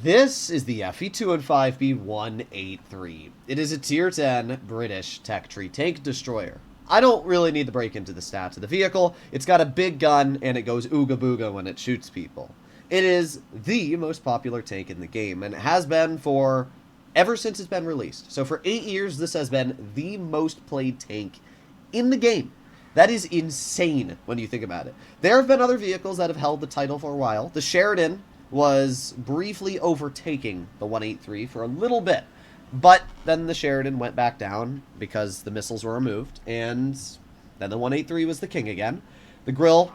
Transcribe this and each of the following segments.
This is the FE215B183. It is a tier 10 British tech tree tank destroyer. I don't really need to break into the stats of the vehicle. It's got a big gun and it goes ooga booga when it shoots people. It is the most popular tank in the game, and it has been for ever since it's been released. So for 8 years, this has been the most played tank in the game. That is insane when you think about it. There have been other vehicles that have held the title for a while. The Sheridan was briefly overtaking the 183 for a little bit, but then the Sheridan went back down because the missiles were removed, and then the 183 was the king again. The Grill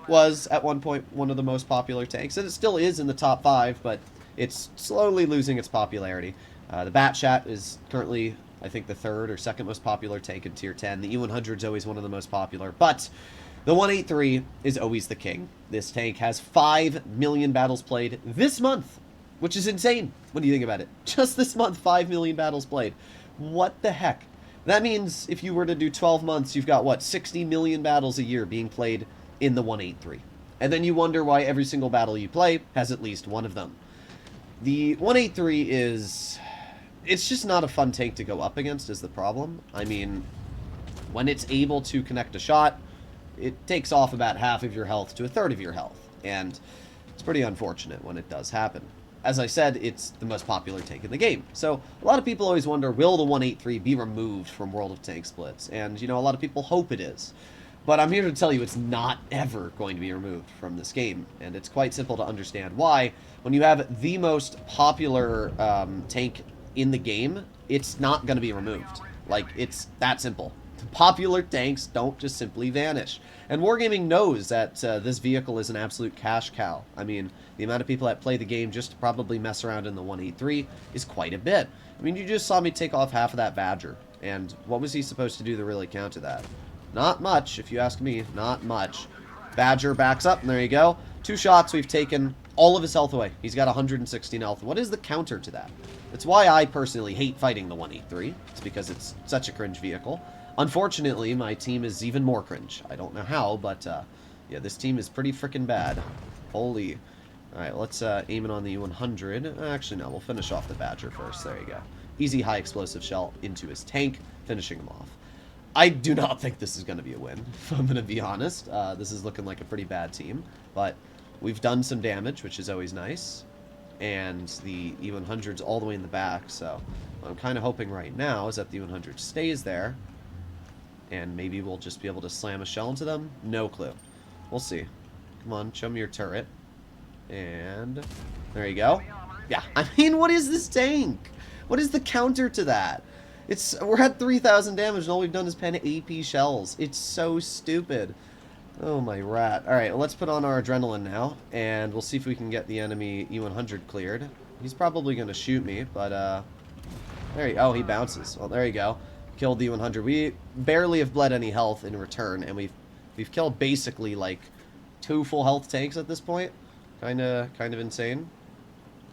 was at one point one of the most popular tanks, and it still is in the top 5, but it's slowly losing its popularity. The Batchat is currently, I think, the 3rd or 2nd most popular tank in tier 10. The E100 is always one of the most popular, but the 183 is always the king. This tank has 5 million battles played this month, which is insane when you think about it. Just this month, 5 million battles played. What the heck? That means if you were to do 12 months, you've got, what, 60 million battles a year being played in the 183. And then you wonder why every single battle you play has at least one of them. The 183 is... it's just not a fun tank to go up against is the problem. I mean, when it's able to connect a shot, it takes off about half of your health to a third of your health, and it's pretty unfortunate when it does happen. As I said, it's the most popular tank in the game, so a lot of people always wonder, will the 183 be removed from World of Tanks Blitz? And, you know, a lot of people hope it is. But I'm here to tell you it's not ever going to be removed from this game, and it's quite simple to understand why. When you have the most popular tank in the game, it's not going to be removed. Like, it's that simple. Popular tanks don't just simply vanish. And Wargaming knows that this vehicle is an absolute cash cow. I mean, the amount of people that play the game just to probably mess around in the 183 is quite a bit. I mean, you just saw me take off half of that Badger. And what was he supposed to do to really counter that? Not much, if you ask me. Not much. Badger backs up, and there you go. 2 shots, we've taken all of his health away. He's got 116 health. What is the counter to that? It's why I personally hate fighting the 183. It's because it's such a cringe vehicle. Unfortunately, my team is even more cringe. I don't know how, but yeah, this team is pretty freaking bad. Holy. Alright, let's aim it on the U100. Actually, no, we'll finish off the Badger first. There you go. Easy high explosive shell into his tank, finishing him off. I do not think this is going to be a win, if I'm going to be honest. This is looking like a pretty bad team, but we've done some damage, which is always nice. And the E100's all the way in the back, so what I'm kind of hoping right now is that the E100 stays there, and maybe we'll just be able to slam a shell into them. No clue. We'll see. Come on, show me your turret. And there you go. Yeah, I mean, what is this tank? What is the counter to that? We're at 3,000 damage, and all we've done is pen AP shells. It's so stupid. Oh, my rat. Alright, well, let's put on our adrenaline now, and we'll see if we can get the enemy E100 cleared. He's probably going to shoot me, but, oh, he bounces. Well, there you go. Killed the E100. We barely have bled any health in return, and we've killed basically, like, 2 full health tanks at this point. Kind of insane.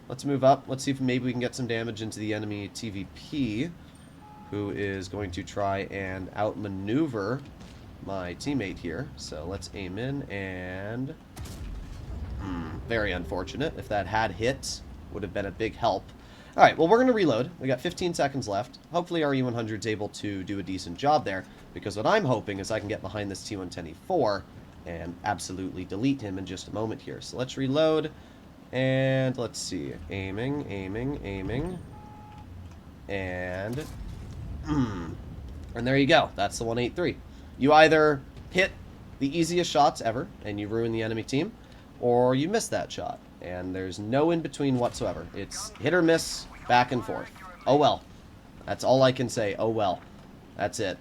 Let's move up. Let's see if maybe we can get some damage into the enemy TVP, who is going to try and outmaneuver my teammate here. So let's aim in, and very unfortunate. If that had hit, would have been a big help. Alright, well, we're going to reload. We got 15 seconds left. Hopefully our E100's able to do a decent job there, because what I'm hoping is I can get behind this T110E4 and absolutely delete him in just a moment here. So let's reload, and let's see. Aiming, and there you go. That's the 183. You either hit the easiest shots ever, and you ruin the enemy team, or you miss that shot. And there's no in-between whatsoever. It's hit or miss, back and forth. Oh well. That's all I can say. Oh well. That's it.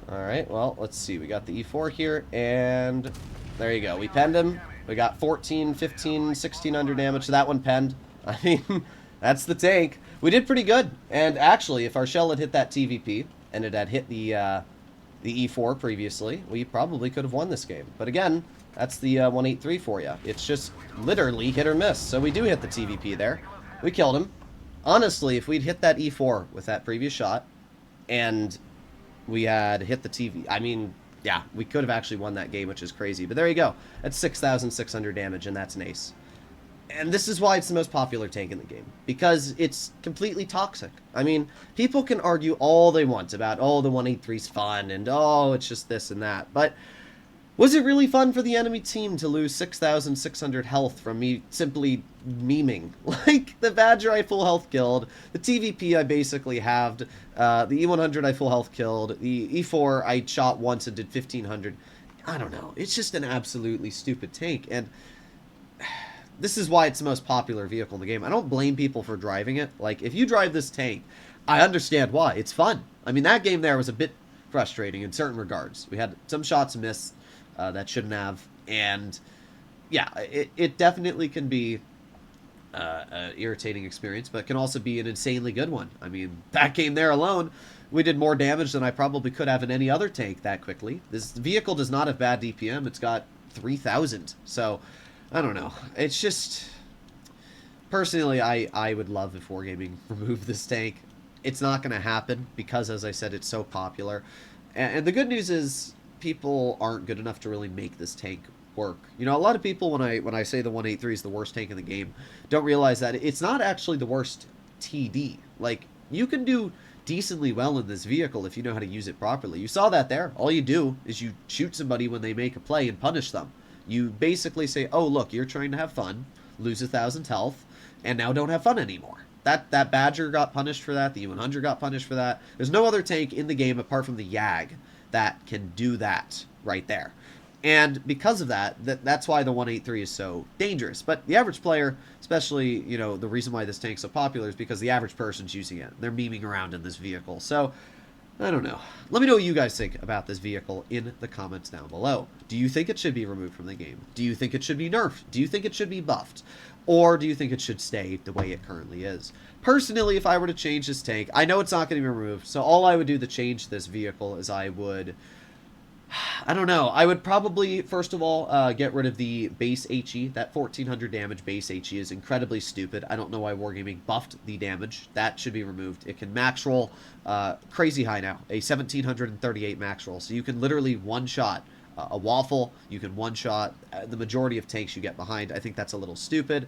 Alright, well, let's see. We got the E4 here, and there you go. We penned him. We got 14, 15, 1600 damage to that one penned. I mean, that's the tank. We did pretty good. And actually, if our shell had hit that TVP, and it had hit the E4 previously, we probably could have won this game. But again, that's the 183 for you. It's just literally hit or miss. So we do hit the TVP there. We killed him. Honestly, if we'd hit that E4 with that previous shot, and we had hit the TV, I mean, yeah, we could have actually won that game, which is crazy. But there you go. That's 6,600 damage, and that's an ace. And this is why it's the most popular tank in the game, because it's completely toxic. I mean, people can argue all they want about, oh, the 183's fun, and oh, it's just this and that, but was it really fun for the enemy team to lose 6,600 health from me simply memeing? Like, the Badger I full health killed, the TVP I basically halved, the E100 I full health killed, the E4 I shot once and did 1,500. I don't know. It's just an absolutely stupid tank, and this is why it's the most popular vehicle in the game. I don't blame people for driving it. Like, if you drive this tank, I understand why. It's fun. I mean, that game there was a bit frustrating in certain regards. We had some shots missed that shouldn't have, and yeah, it definitely can be an irritating experience, but it can also be an insanely good one. I mean, that game there alone, we did more damage than I probably could have in any other tank that quickly. This vehicle does not have bad DPM. It's got 3,000, so I don't know. It's just, personally, I would love if Wargaming removed this tank. It's not going to happen because, as I said, it's so popular. And the good news is people aren't good enough to really make this tank work. You know, a lot of people, when I say the 183 is the worst tank in the game, don't realize that it's not actually the worst TD. Like, you can do decently well in this vehicle if you know how to use it properly. You saw that there. All you do is you shoot somebody when they make a play and punish them. You basically say, oh, look, you're trying to have fun, lose 1,000 health, and now don't have fun anymore. That Badger got punished for that. The E100 got punished for that. There's no other tank in the game apart from the Yag that can do that right there. And because of that, that's why the 183 is so dangerous. But the average player, especially, you know, the reason why this tank's so popular is because the average person's using it. They're memeing around in this vehicle. So, I don't know. Let me know what you guys think about this vehicle in the comments down below. Do you think it should be removed from the game? Do you think it should be nerfed? Do you think it should be buffed? Or do you think it should stay the way it currently is? Personally, if I were to change this tank, I know it's not going to be removed, so all I would do to change this vehicle is I would, I don't know, I would probably, first of all, get rid of the base HE. That 1,400 damage base HE is incredibly stupid. I don't know why Wargaming buffed the damage. That should be removed. It can max roll crazy high now, a 1,738 max roll, so you can literally one-shot a waffle. You can one-shot the majority of tanks you get behind. I think that's a little stupid.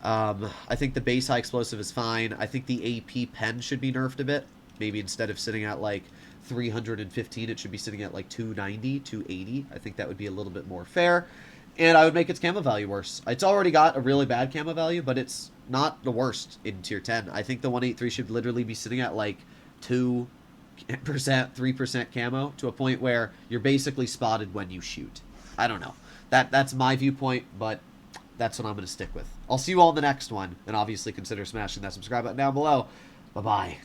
I think the base high explosive is fine. I think the AP pen should be nerfed a bit. Maybe instead of sitting at like 315, it should be sitting at like 290, 280. I think that would be a little bit more fair. And I would make its camo value worse. It's already got a really bad camo value, but it's not the worst in tier 10. I think the 183 should literally be sitting at like 2%, 3% camo to a point where you're basically spotted when you shoot. I don't know. That's my viewpoint, but that's what I'm going to stick with. I'll see you all in the next one, and obviously consider smashing that subscribe button down below. Bye-bye.